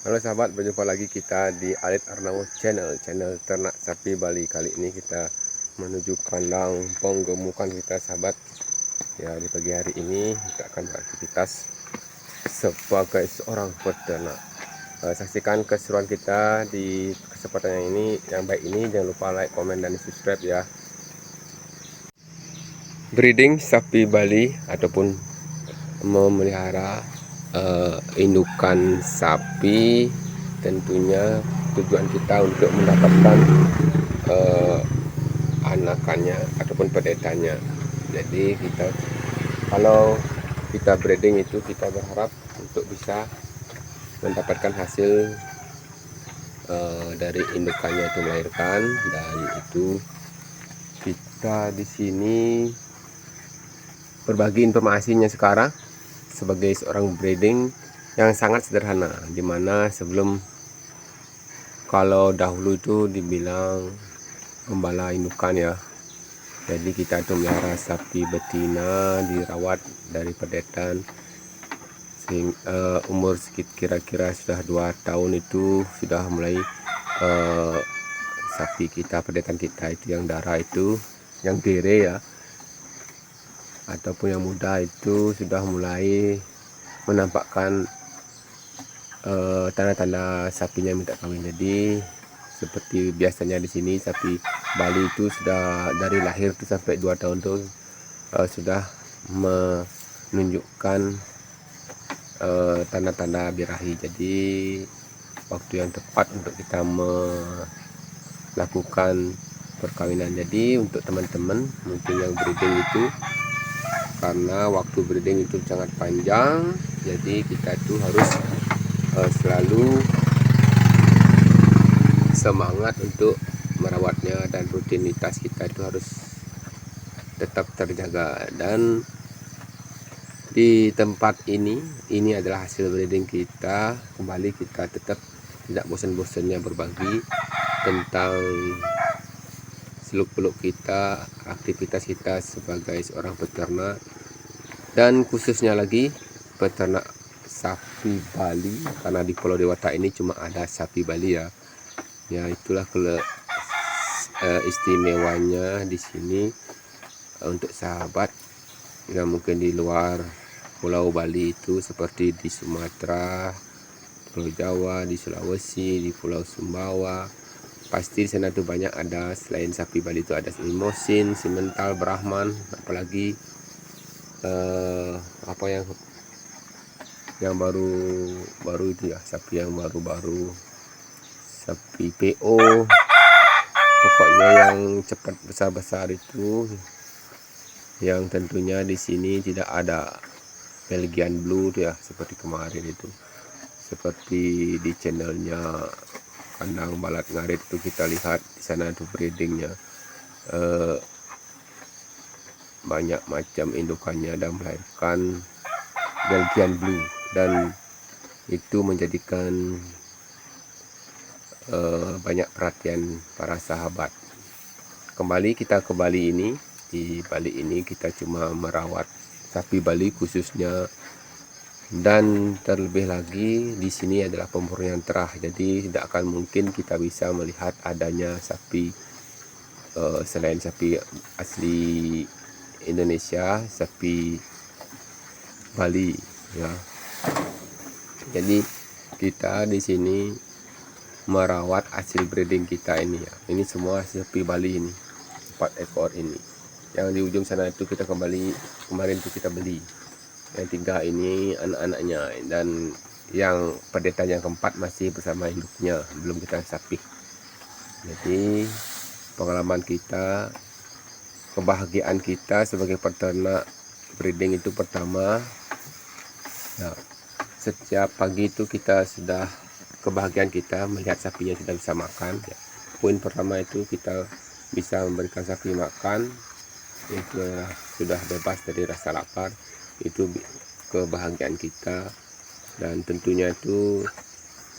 Halo sahabat, berjumpa lagi kita di Alit Arnawo channel ternak sapi Bali. Kali ini kita menuju kandang penggemukan kita sahabat. Ya, di pagi hari ini kita akan beraktivitas sebagai seorang peternak. Saksikan keseruan kita di kesempatan yang baik ini. Jangan lupa like, komen, dan subscribe ya. Breeding sapi Bali ataupun memelihara indukan sapi, tentunya tujuan kita untuk mendapatkan anakannya ataupun pedetannya. Jadi kalau kita breeding itu kita berharap untuk bisa mendapatkan hasil dari indukannya itu melahirkan, dan itu kita di sini berbagi informasinya sekarang sebagai seorang breeding yang sangat sederhana, dimana sebelum kalau dahulu itu dibilang gembala indukan ya, jadi kita itu melihara sapi betina, dirawat dari pedetan umur kira-kira sudah 2 tahun itu sudah mulai sapi kita, pedetan kita itu yang darah itu yang dere ya ataupun yang muda itu sudah mulai menampakkan tanda-tanda sapinya minta kawin. Jadi seperti biasanya di sini sapi Bali itu sudah dari lahir tuh sampai 2 tahun tuh sudah menunjukkan tanda-tanda birahi. Jadi waktu yang tepat untuk kita melakukan perkawinan. Jadi untuk teman-teman mungkin yang breeding itu, karena waktu breeding itu sangat panjang, jadi kita itu harus selalu semangat untuk merawatnya, dan rutinitas kita itu harus tetap terjaga. Dan di tempat ini adalah hasil breeding kita. Kembali kita tetap tidak bosan-bosannya berbagi tentang seluk-beluk kita, aktivitas kita sebagai seorang peternak, dan khususnya lagi peternak sapi Bali, karena di Pulau Dewata ini cuma ada sapi Bali ya. Ya, itulah istimewanya di sini untuk sahabat yang mungkin di luar Pulau Bali itu, seperti di Sumatera, Pulau Jawa, di Sulawesi, di Pulau Sumbawa. Pasti di sana tuh banyak ada, selain sapi Bali itu ada limosin, simental, Brahman, apalagi apa yang baru itu ya, sapi yang baru-baru, sapi PO, pokoknya yang cepat besar-besar itu, yang tentunya di sini tidak ada Belgian Blue ya, seperti kemarin itu, seperti di channelnya Kandang Balat Ngarit itu kita lihat di sana itu breedingnya banyak macam indukannya dan melahirkan Belgian Blue, dan itu menjadikan banyak perhatian para sahabat. Kembali kita ke Bali ini, di Bali ini kita cuma merawat sapi Bali khususnya, dan terlebih lagi di sini adalah pemurnian terah, jadi tidak akan mungkin kita bisa melihat adanya sapi selain sapi asli Indonesia, sapi Bali ya. Jadi kita di sini merawat hasil breeding kita ini ya. Ini semua sapi Bali ini, 4 ekor ini. Yang di ujung sana itu kita kemarin itu kita beli. Yang 3 ini anak-anaknya, dan yang pedetan yang keempat masih bersama induknya, belum kita sapi. Jadi pengalaman kita, kebahagiaan kita sebagai peternak breeding itu, pertama ya, setiap pagi itu kita sudah, kebahagiaan kita melihat sapinya sudah bisa makan ya. Poin pertama itu kita bisa memberikan sapi makan, itu sudah bebas dari rasa lapar, itu kebahagiaan kita. Dan tentunya itu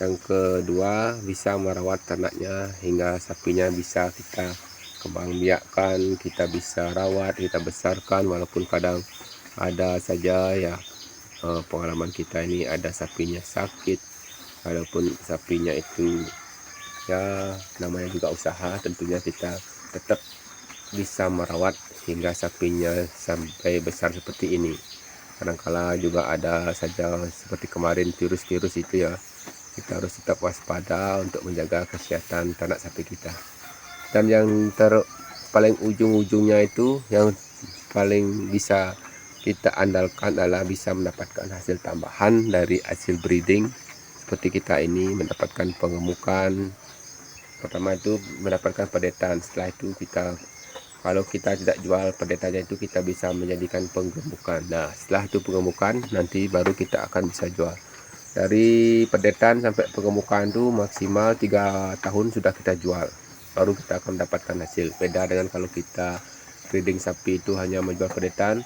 yang kedua, bisa merawat ternaknya hingga sapinya bisa kita kembang biakkan, kita bisa rawat, kita besarkan, walaupun kadang ada saja ya pengalaman kita ini ada sapinya sakit walaupun sapinya itu ya namanya juga usaha, tentunya kita tetap bisa merawat hingga sapinya sampai besar seperti ini. Kadangkala juga ada saja seperti kemarin virus-virus itu ya, kita harus tetap waspada untuk menjaga kesehatan ternak sapi kita. Dan yang paling ujung-ujungnya itu yang paling bisa kita andalkan adalah bisa mendapatkan hasil tambahan dari hasil breeding. Seperti kita ini mendapatkan pengemukan, pertama itu mendapatkan pedetan. Setelah itu kita, kalau kita tidak jual pedetanya itu, kita bisa menjadikan penggemukan. Nah setelah itu penggemukan, nanti baru kita akan bisa jual. Dari pedetan sampai penggemukan itu maksimal 3 tahun sudah kita jual, baru kita akan mendapatkan hasil. Beda dengan kalau kita breeding sapi itu hanya menjual pedetan,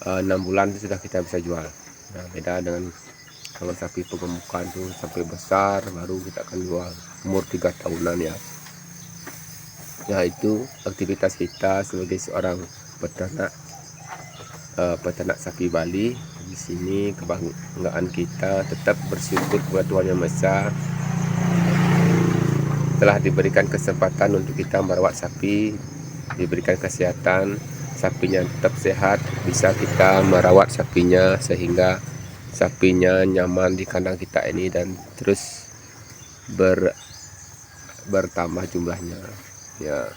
6 bulan itu sudah kita bisa jual. Nah beda dengan kalau sapi penggemukan tuh sampai besar baru kita akan jual, umur 3 tahunan ya. Ya itu aktivitas kita sebagai seorang peternak sapi Bali. Di sini kebanggaan kita tetap bersyukur kepada Tuhan Yang Maha Esa telah diberikan kesempatan untuk kita merawat sapi, diberikan kesehatan, sapinya tetap sehat, bisa kita merawat sapinya sehingga sapinya nyaman di kandang kita ini dan terus bertambah jumlahnya ya.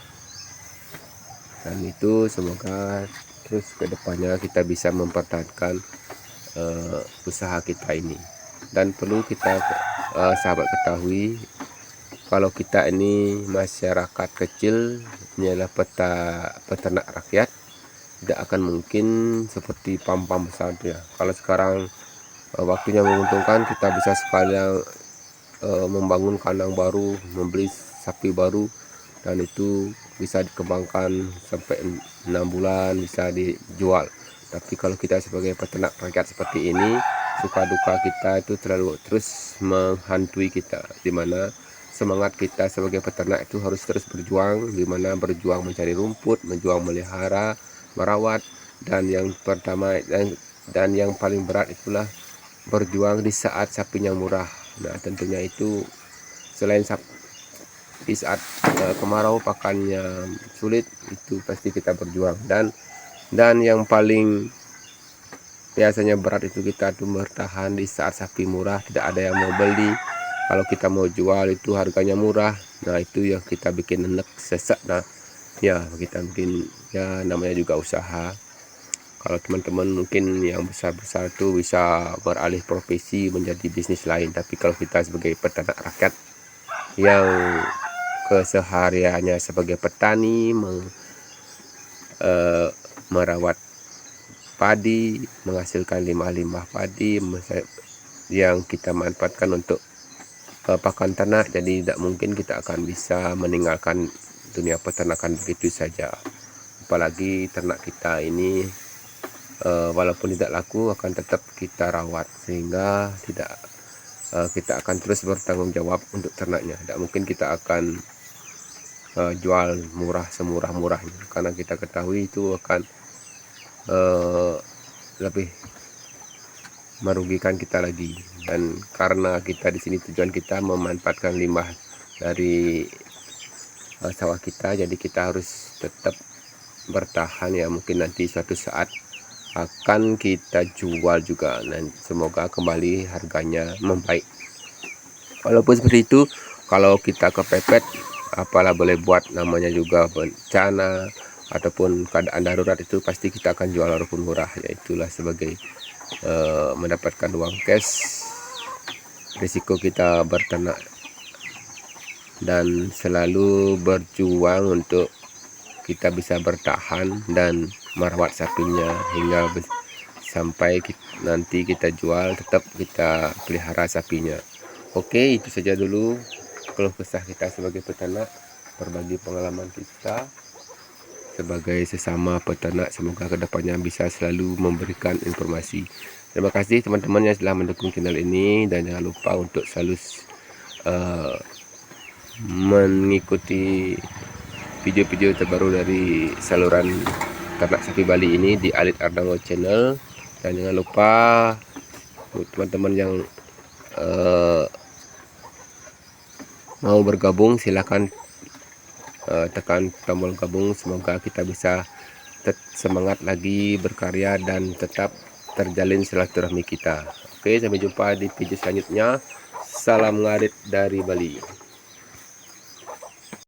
Dan itu semoga terus kedepannya kita bisa mempertahankan usaha kita ini. Dan perlu kita sahabat ketahui, kalau kita ini masyarakat kecil, ini adalah peternak rakyat, tidak akan mungkin seperti pam-pam besar ya. Kalau sekarang waktunya menguntungkan, kita bisa sekalian membangun kandang baru, membeli sapi baru, dan itu bisa dikembangkan sampai 6 bulan bisa dijual. Tapi kalau kita sebagai peternak rakyat seperti ini, suka duka kita itu terlalu terus menghantui kita, dimana semangat kita sebagai peternak itu harus terus berjuang, dimana berjuang mencari rumput, berjuang melihara, merawat, dan yang pertama dan yang paling berat itulah berjuang di saat sapinya murah. Nah tentunya itu selain di saat kemarau pakannya sulit, itu pasti kita berjuang. Dan yang paling biasanya berat itu kita tuh bertahan di saat sapi murah, tidak ada yang mau beli. Kalau kita mau jual itu harganya murah, nah itu yang kita bikin enek sesek. Nah ya kita bikin ya namanya juga usaha. Kalau teman-teman mungkin yang besar-besar itu bisa beralih profesi menjadi bisnis lain, tapi kalau kita sebagai peternak rakyat yang kesehariannya sebagai petani, merawat padi, menghasilkan limbah-limbah padi yang kita manfaatkan untuk pakan ternak, jadi tidak mungkin kita akan bisa meninggalkan dunia peternakan begitu saja. Apalagi ternak kita ini walaupun tidak laku akan tetap kita rawat, sehingga kita akan terus bertanggung jawab untuk ternaknya. Tidak mungkin kita akan jual murah semurah-murahnya, karena kita ketahui itu akan lebih merugikan kita lagi. Dan karena kita di sini tujuan kita memanfaatkan limbah dari sawah kita, jadi kita harus tetap bertahan ya. Mungkin nanti suatu saat akan kita jual juga, dan semoga kembali harganya membaik. Walaupun seperti itu, kalau kita kepepet, apalah boleh buat, namanya juga bencana ataupun keadaan darurat, itu pasti kita akan jual walaupun murah. Yaitulah sebagai mendapatkan uang cash. Risiko kita berternak dan selalu berjuang untuk kita bisa bertahan dan merawat sapinya hingga sampai nanti kita jual, tetap kita pelihara sapinya. Oke, itu saja dulu keluh kesah kita sebagai peternak, berbagi pengalaman kita sebagai sesama peternak. Semoga kedepannya bisa selalu memberikan informasi. Terima kasih teman-teman yang telah mendukung channel ini, dan jangan lupa untuk selalu mengikuti video-video terbaru dari saluran ternak sapi Bali ini di Alit Ardango Channel. Dan jangan lupa teman-teman yang mau bergabung silakan tekan tombol gabung. Semoga kita bisa semangat lagi berkarya dan tetap terjalin silaturahmi kita. Oke, sampai jumpa di video selanjutnya. Salam ngarit dari Bali.